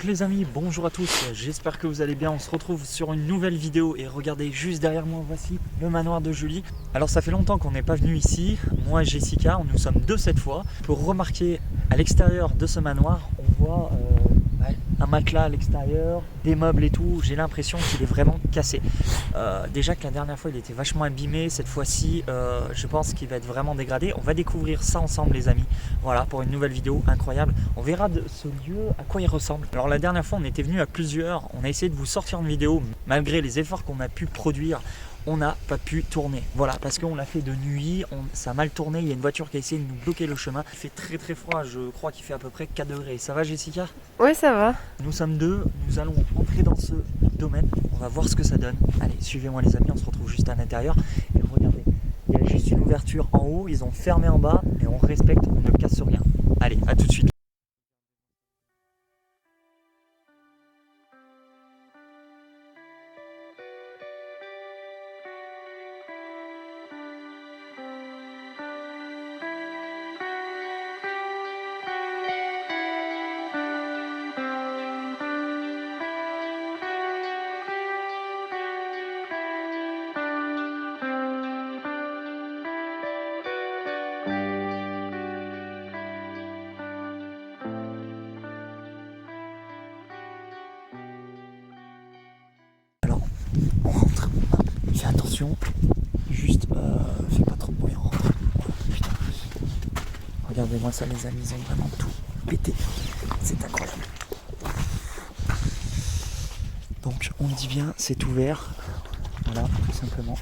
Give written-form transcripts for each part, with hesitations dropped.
Donc les amis, bonjour à tous, j'espère que vous allez bien. On se retrouve sur une nouvelle vidéo et regardez juste derrière moi, voici le manoir de Julie. Alors ça fait longtemps qu'on n'est pas venu ici, moi et Jessica, nous sommes deux cette fois. Pour remarquer à l'extérieur de ce manoir, on voit un matelas à l'extérieur, des meubles et tout. J'ai l'impression qu'il est vraiment cassé. Déjà que la dernière fois il était vachement abîmé, cette fois-ci je pense qu'il va être vraiment dégradé. On va découvrir ça ensemble les amis, voilà, pour une nouvelle vidéo incroyable. On verra de ce lieu à quoi il ressemble. Alors la dernière fois on était venu à plusieurs, on a essayé de vous sortir une vidéo, malgré les efforts qu'on a pu produire, on n'a pas pu tourner. Voilà, parce qu'on l'a fait de nuit, ça a mal tourné, il y a une voiture qui a essayé de nous bloquer le chemin. Il fait très très froid, je crois qu'il fait à peu près 4 degrés. Ça va Jessica? Oui, ça va. Nous sommes deux, nous allons entrer dans ce domaine, on va voir ce que ça donne. Allez, suivez-moi les amis, on se retrouve juste à l'intérieur. Et regardez, il y a juste une ouverture en haut, ils ont fermé en bas et on respecte, on ne casse rien. Allez, à tout de suite. Alors, on rentre. Fais attention. Juste, fais pas trop de bruit, on rentre. Putain. Regardez-moi ça, les amis, ils ont vraiment tout pété. C'est incroyable. Donc, on dit bien, c'est ouvert. Voilà, tout simplement.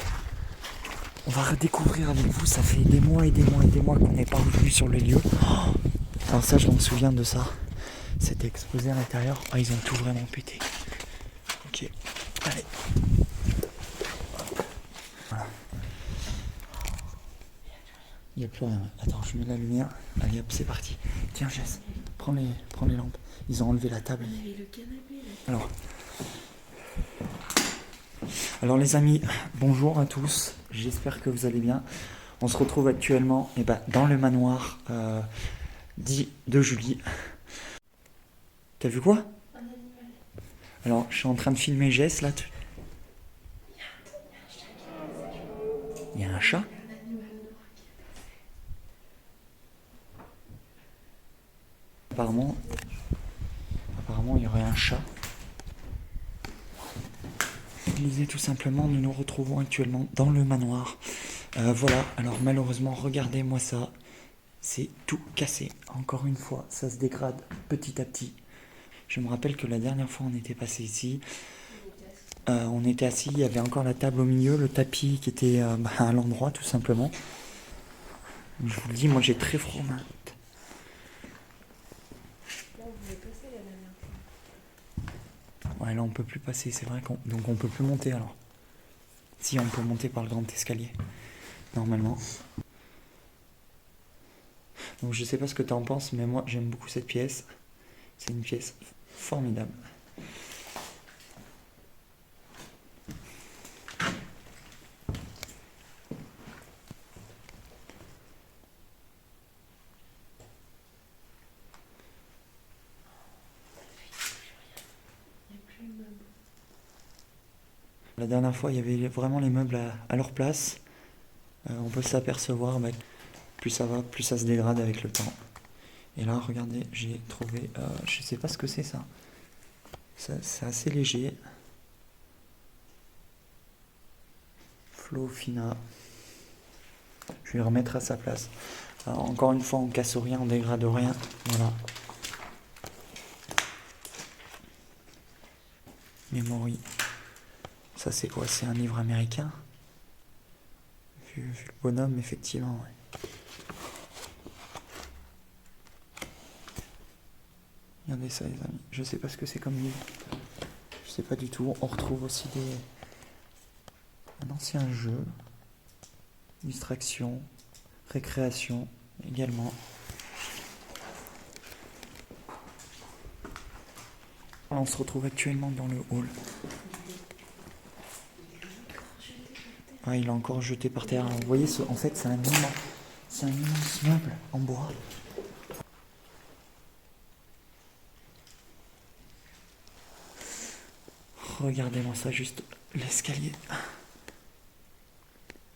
On va redécouvrir avec vous. Ça fait des mois et des mois et des mois qu'on n'est pas revenu sur le lieu. Oh, alors ça, je me souviens de ça. C'était exposé à l'intérieur. Ah, ils ont tout vraiment pété. Ok. Allez. Voilà. Il n'y a plus rien. Attends, je mets la lumière. Allez hop, c'est parti. Tiens, Jess, prends les lampes. Ils ont enlevé la table. Alors les amis, bonjour à tous. J'espère que vous allez bien. On se retrouve actuellement dans le manoir dit de Julie. T'as vu quoi? Un animal. Alors, je suis en train de filmer Jess là. Il y a un chat? Apparemment, il y aurait un chat. Je disais tout simplement, nous nous retrouvons actuellement dans le manoir. Voilà, alors malheureusement, regardez-moi ça. C'est tout cassé. Encore une fois, ça se dégrade petit à petit. Je me rappelle que la dernière fois on était passé ici, on était assis, il y avait encore la table au milieu, le tapis qui était à l'endroit tout simplement. Je vous le dis, moi j'ai très froid. Là, on pouvait passer la dernière fois. Ouais, là on peut plus passer, c'est vrai donc on peut plus monter alors. Si, on peut monter par le grand escalier, normalement. Donc je sais pas ce que tu en penses, mais moi j'aime beaucoup cette pièce. C'est une pièce formidable. Il n'y a plus de meubles. La dernière fois, il y avait vraiment les meubles à leur place. On peut s'apercevoir, plus ça va, plus ça se dégrade avec le temps. Et là, regardez, j'ai trouvé, je sais pas ce que c'est ça. C'est assez léger. Flofina. Je vais le remettre à sa place. Alors, encore une fois, on casse rien, on dégrade rien. Voilà. Memory. Ça c'est quoi? C'est un livre américain? Vu le bonhomme, effectivement, ouais. Regardez ça les amis, je sais pas ce que c'est comme livre. Je sais pas du tout. On retrouve aussi un ancien jeu. Distraction, récréation également. On se retrouve actuellement dans le hall. Ah, il a encore jeté par terre. Vous voyez, en fait, c'est un immense meuble en bois. Regardez-moi ça, juste l'escalier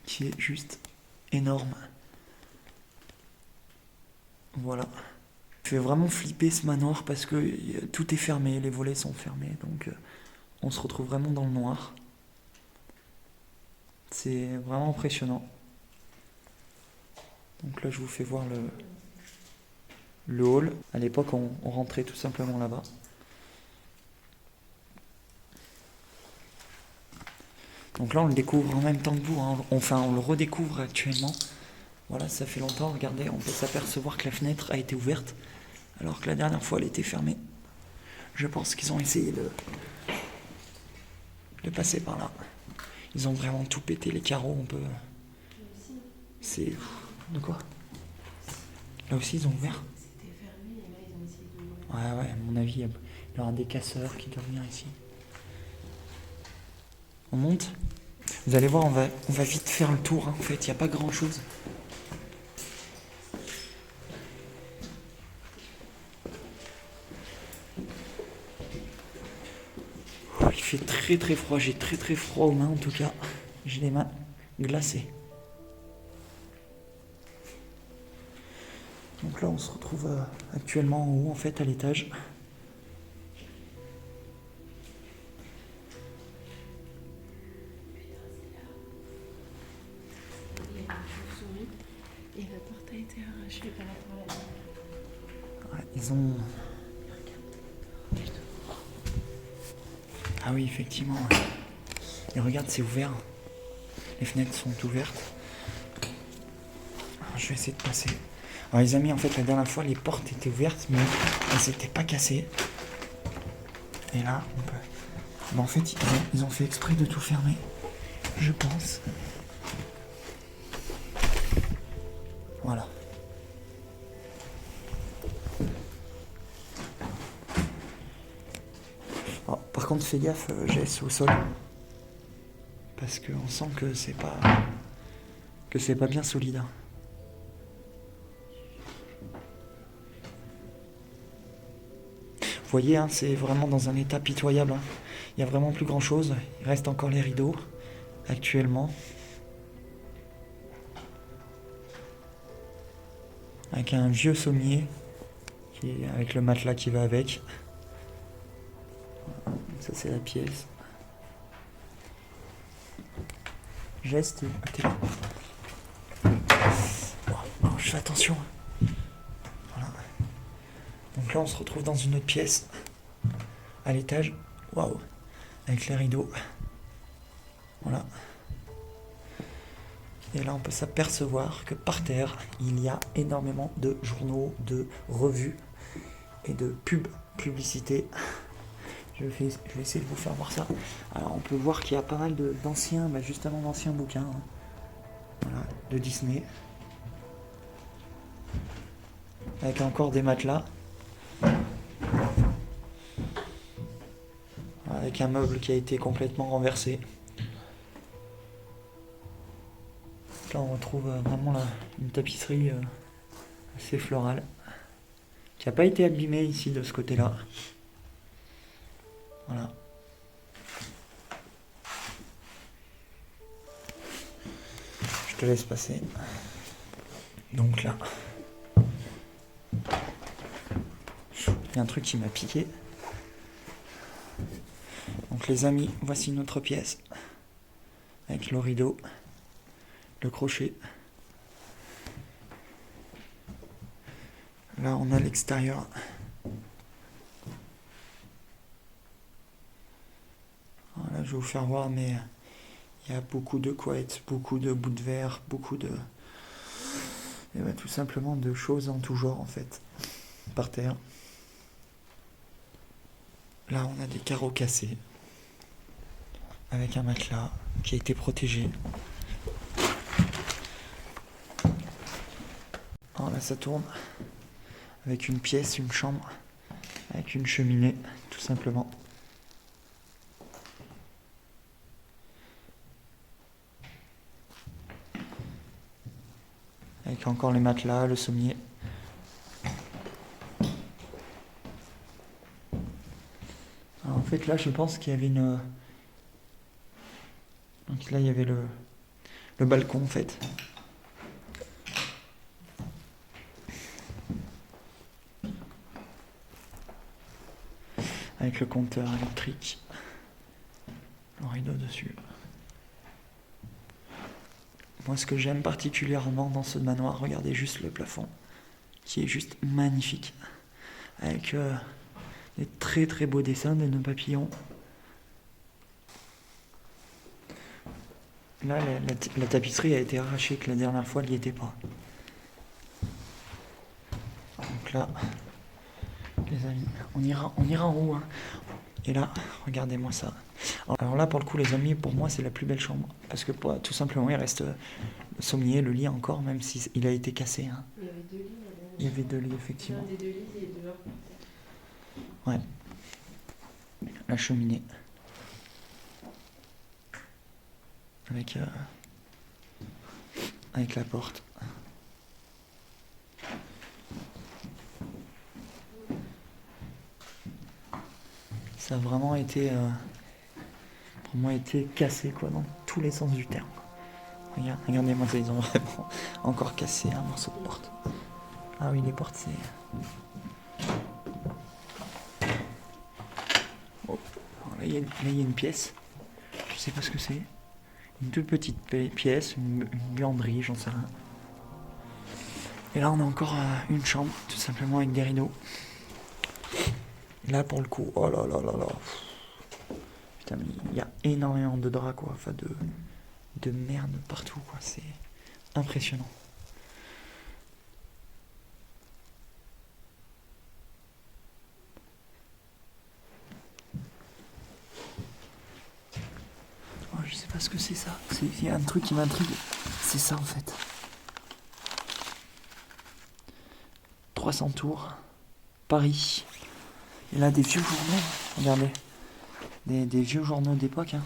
qui est juste énorme. Voilà. Ça fait vraiment flipper ce manoir parce que tout est fermé, les volets sont fermés, donc on se retrouve vraiment dans le noir. C'est vraiment impressionnant. Donc là je vous fais voir le hall. À l'époque on rentrait tout simplement là-bas. Donc là on le découvre en même temps que vous, hein. Enfin on le redécouvre actuellement. Voilà, ça fait longtemps, regardez, on peut s'apercevoir que la fenêtre a été ouverte alors que la dernière fois elle était fermée. Je pense qu'ils ont essayé de passer par là. Ils ont vraiment tout pété, les carreaux, on peut... C'est... De quoi? Là aussi ils ont ouvert? C'était fermé et là ils ont essayé de... Ouais, à mon avis, il y aura des casseurs qui doivent venir ici. On monte? Vous allez voir, on va vite faire le tour, hein. En fait, il n'y a pas grand chose. Il fait très très froid, j'ai très très froid aux mains en tout cas. J'ai les mains glacées. Donc là on se retrouve actuellement en haut en fait à l'étage. Il y a une chauve-souris et la porte a été arrachée par rapport à la vitre. Ouais, ils ont... Ah oui, effectivement. Ouais. Et regarde, c'est ouvert. Les fenêtres sont ouvertes. Alors, je vais essayer de passer. Alors les amis, en fait, la dernière fois, les portes étaient ouvertes, mais elles s'étaient pas cassées. Et là, on peut... Bon, en fait, ils ont fait exprès de tout fermer, je pense. Voilà. Alors, par contre, fais gaffe, Jess, au sol. Parce qu'on sent que c'est pas bien solide. Vous voyez, hein, c'est vraiment dans un état pitoyable. Hein. Il n'y a vraiment plus grand chose. Il reste encore les rideaux, actuellement. Avec un vieux sommier, avec le matelas qui va avec. Ça, c'est la pièce. Geste, t'es là. Oh, je fais attention. Voilà. Donc là, on se retrouve dans une autre pièce, à l'étage. Waouh, avec les rideaux. Voilà. Et là, on peut s'apercevoir que par terre, il y a énormément de journaux, de revues et de publicités. Je vais essayer de vous faire voir ça. Alors, on peut voir qu'il y a pas mal d'anciens, justement d'anciens bouquins, hein. Voilà, de Disney. Avec encore des matelas. Avec un meuble qui a été complètement renversé. Là, on retrouve vraiment une tapisserie assez florale. Qui n'a pas été abîmée ici, de ce côté-là. Voilà. Je te laisse passer. Donc là, il y a un truc qui m'a piqué. Donc les amis, voici notre pièce. Avec le rideau, le crochet. Là, on a l'extérieur. Voilà, je vais vous faire voir, mais il y a beaucoup de couettes, beaucoup de bouts de verre, beaucoup de... Et tout simplement de choses en tout genre, en fait, par terre. Là, on a des carreaux cassés, avec un matelas qui a été protégé. Alors là, ça tourne, avec une pièce, une chambre, avec une cheminée, tout simplement. Avec encore les matelas, le sommier. Alors en fait là je pense qu'il y avait Donc là, il y avait le balcon en fait. Avec le compteur électrique. Le rideau dessus. Moi, ce que j'aime particulièrement dans ce manoir, regardez juste le plafond, qui est juste magnifique. Avec des très très beaux dessins de nos papillons. Là, la tapisserie a été arrachée, que la dernière fois, elle n'y était pas. Donc là, les amis, on ira en haut. Hein. Et là, regardez-moi ça. Alors là, pour le coup, les amis, pour moi, c'est la plus belle chambre. Parce que tout simplement, il reste le sommier, le lit encore, même s'il a été cassé. Hein. Il y avait 2 lits. Il y avait 2 lits, effectivement. L'un des 2 lits et dehors. Ouais. La cheminée. Avec la porte. Ça a vraiment été, pour moi, été cassé quoi, dans tous les sens du terme. Regardez-moi ça, ils ont vraiment encore cassé un morceau de porte. Ah oui, les portes, c'est... Oh. Là, il y a une pièce. Je sais pas ce que c'est. Une toute petite pièce, une buanderie, j'en sais rien. Et là, on a encore une chambre, tout simplement avec des rideaux. Et là, pour le coup, oh là là là là. Putain, mais il y a énormément de draps, quoi. Enfin, de merde partout, quoi. C'est impressionnant. Oh, je sais pas ce que c'est ça. Il y a un truc qui m'intrigue. C'est ça, en fait. 300 tours. Paris. Et là, des vieux journaux. Regardez. Des vieux journaux d'époque. Hein.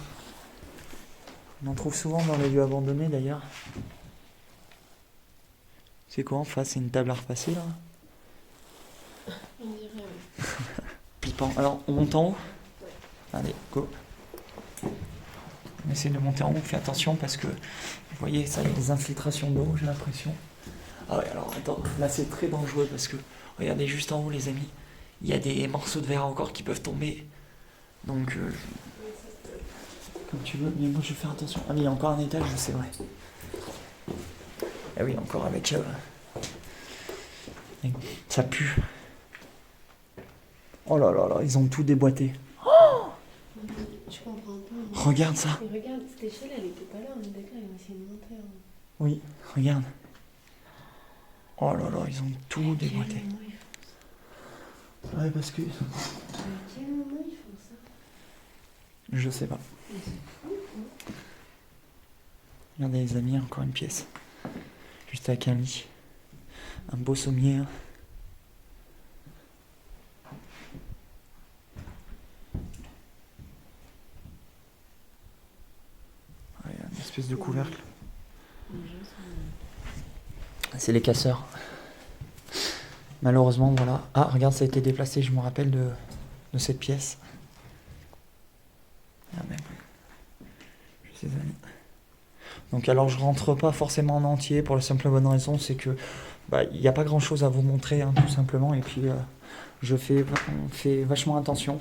On en trouve souvent dans les lieux abandonnés, d'ailleurs. C'est quoi en face? C'est une table à repasser, là? On dirait, ouais. Flippant. Alors, on monte en haut? Ouais. Allez, go. On essaie de monter en haut. Fais attention parce que, vous voyez, ça, il y a des infiltrations d'eau, j'ai l'impression. Ah ouais, alors, attends. Là, c'est très dangereux parce que, regardez, juste en haut, les amis, il y a des morceaux de verre encore qui peuvent tomber. Donc, comme tu veux, mais moi je vais faire attention. Ah mais il y a encore un étage, c'est vrai. Ah oui, encore avec... ça pue. Oh là là là, ils ont tout déboîté. Je comprends pas. Regarde ça. Mais regarde, cette échelle, elle était pas là, on est d'accord, ils ont essayé de monter. Hein. Oui, regarde. Oh là là, ils ont tout déboîté. Ouais, parce que... À quel moment ils font ça? Je sais pas. Regardez les amis, encore une pièce. Juste avec un lit. Un beau sommier. Hein. Ouais, une espèce de couvercle. C'est les casseurs. Malheureusement, voilà. Ah, regarde, ça a été déplacé, je me rappelle de cette pièce. Ah, même. Je sais pas. Donc alors je rentre pas forcément en entier pour la simple bonne raison, c'est que il n'y a pas grand chose à vous montrer, hein, tout simplement. Et puis on fait vachement attention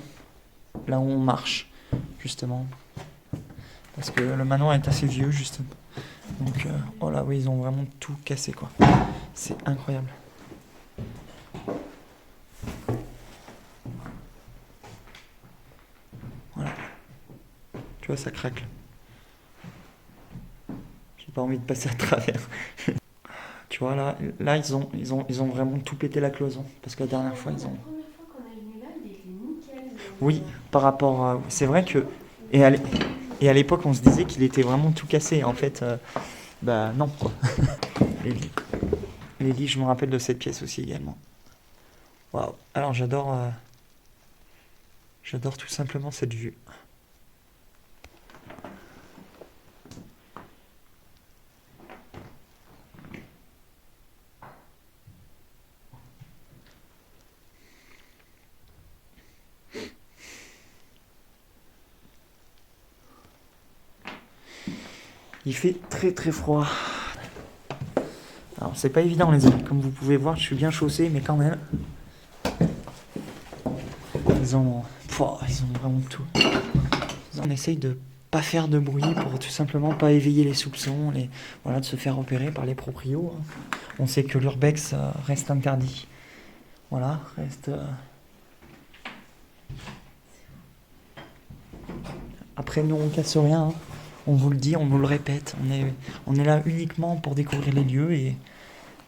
là où on marche, justement. Parce que le manoir est assez vieux, justement. Donc oh là oui, ils ont vraiment tout cassé, quoi. C'est incroyable. Voilà. Tu vois, ça craque. J'ai pas envie de passer à travers. Tu vois, là ils ont vraiment tout pété la cloison. Parce que la dernière fois, ils ont... La première fois qu'on est venu là, il était nickel. Oui, par rapport à... C'est vrai que... Et à l'époque, on se disait qu'il était vraiment tout cassé. En fait, non, quoi. Les lits, je me rappelle de cette pièce aussi également. Waouh. Alors, j'adore tout simplement cette vue. Il fait très très froid. Alors c'est pas évident les amis, comme vous pouvez voir je suis bien chaussé mais quand même. Ils ont vraiment tout. On essaye de pas faire de bruit pour tout simplement pas éveiller les soupçons, voilà, de se faire repérer par les proprios. On sait que l'urbex reste interdit. Voilà, reste... Après nous on casse rien, hein. On vous le dit, on vous le répète, on est là uniquement pour découvrir les lieux et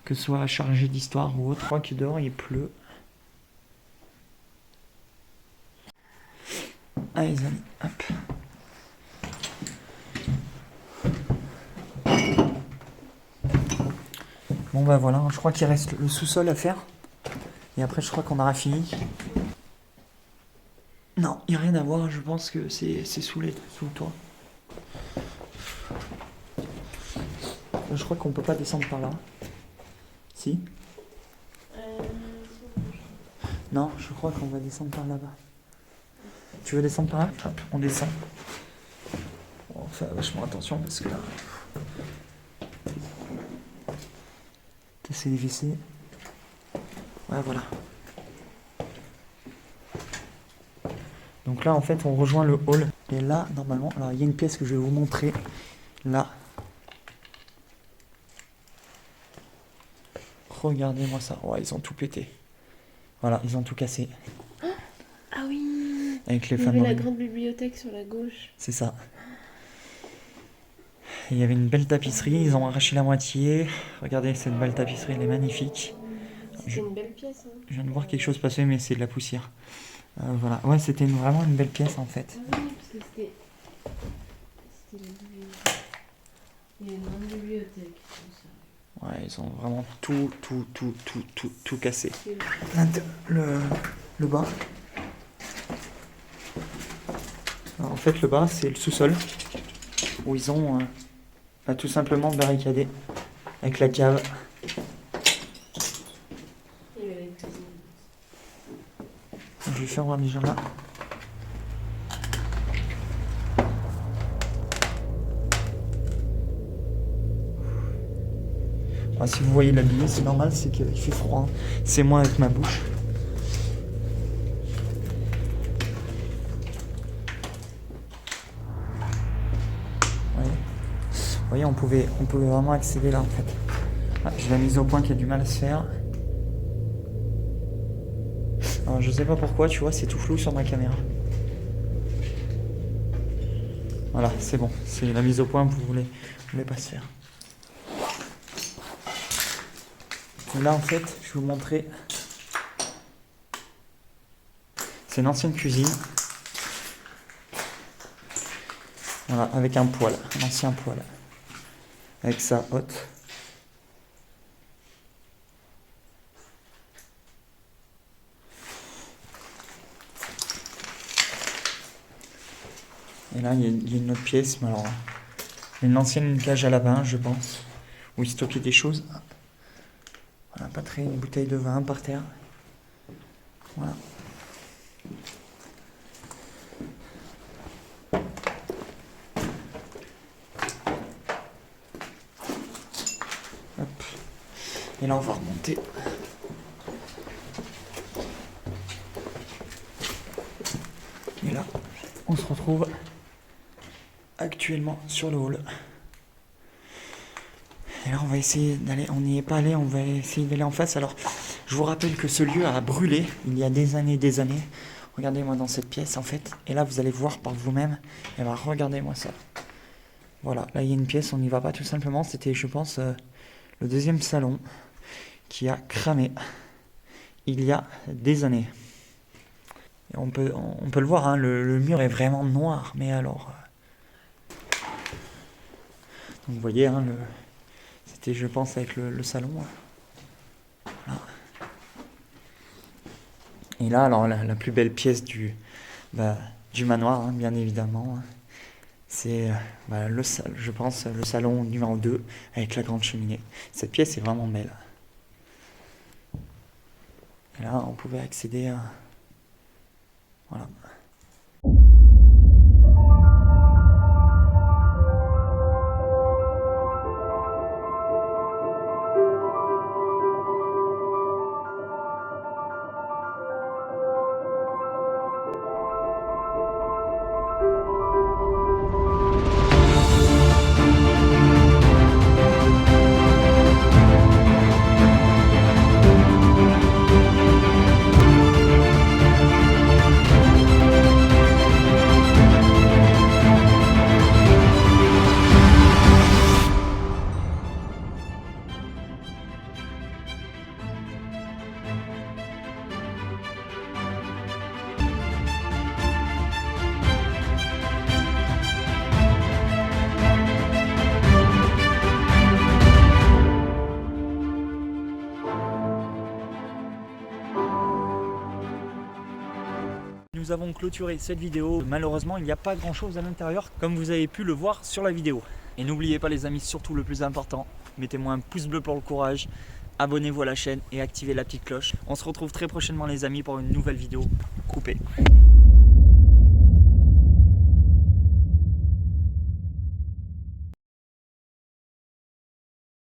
que ce soit chargé d'histoire ou autre. Je crois que dehors il pleut. Allez les amis, hop. Bon bah voilà, je crois qu'il reste le sous-sol à faire. Et après je crois qu'on aura fini. Non, il n'y a rien à voir, je pense que c'est sous le toit. Je crois qu'on peut pas descendre par là. Si? Non, je crois qu'on va descendre par là-bas. Tu veux descendre par là? Hop, on descend. On va faire vachement attention parce que là... C'est les WC. Ouais, voilà. Donc là, en fait, on rejoint le hall. Et là, normalement, alors il y a une pièce que je vais vous montrer. Là. Regardez-moi ça. Ouais, ils ont tout pété. Voilà, ils ont tout cassé. Ah oui. Avec les il y avait fameux... la grande bibliothèque sur la gauche. C'est ça. Il y avait une belle tapisserie, ils ont arraché la moitié. Regardez cette belle tapisserie, elle est magnifique. C'est une belle pièce. Hein. Je viens de voir quelque chose passer, mais c'est de la poussière. Voilà, ouais, c'était vraiment une belle pièce en fait. Ah oui, parce que c'était la bibliothèque. Il y a une grande bibliothèque. Ouais, ils ont vraiment tout cassé. Le bas. Alors, en fait, le bas, c'est le sous-sol où ils ont tout simplement barricadé avec la cave. Je vais faire voir déjà là. Ah, si vous voyez l'habillé, c'est normal, c'est qu'il fait froid. C'est moi avec ma bouche. Vous voyez, on pouvait vraiment accéder là en fait. Ah, j'ai la mise au point qui a du mal à se faire. Alors, je sais pas pourquoi, tu vois, c'est tout flou sur ma caméra. Voilà, c'est bon. C'est la mise au point, vous voulez pas se faire. Et là, en fait, je vais vous montrer. C'est une ancienne cuisine. Voilà, avec un poêle, un ancien poêle. Avec sa hotte. Et là, il y a une autre pièce, mais alors, une ancienne cage à lapin, je pense, où ils stockaient des choses. Voilà, pas très, une bouteille de vin par terre. Voilà. Hop. Et là, on va remonter. Et là, on se retrouve actuellement sur le hall. Et là, on va essayer d'aller, on n'y est pas allé, on va essayer d'aller en face. Alors, je vous rappelle que ce lieu a brûlé il y a des années. Regardez-moi dans cette pièce, en fait. Et là, vous allez voir par vous-même. Et là, regardez-moi ça. Voilà, là, il y a une pièce, on n'y va pas tout simplement. C'était, je pense, le deuxième salon qui a cramé il y a des années. Et on peut le voir, hein, le mur est vraiment noir. Mais alors... Donc, vous voyez, hein, c'était, je pense, avec le salon. Voilà. Et là, alors, la plus belle pièce du manoir, hein, bien évidemment, hein, c'est, je pense, le salon numéro 2, avec la grande cheminée. Cette pièce est vraiment belle. Et là, on pouvait accéder à... Voilà. nous avons clôturé cette vidéo. Malheureusement, il n'y a pas grand chose à l'intérieur, comme vous avez pu le voir sur la vidéo. Et n'oubliez pas les amis, surtout le plus important, mettez-moi un pouce bleu pour le courage, abonnez-vous à la chaîne et activez la petite cloche. On se retrouve très prochainement les amis pour une nouvelle vidéo coupée.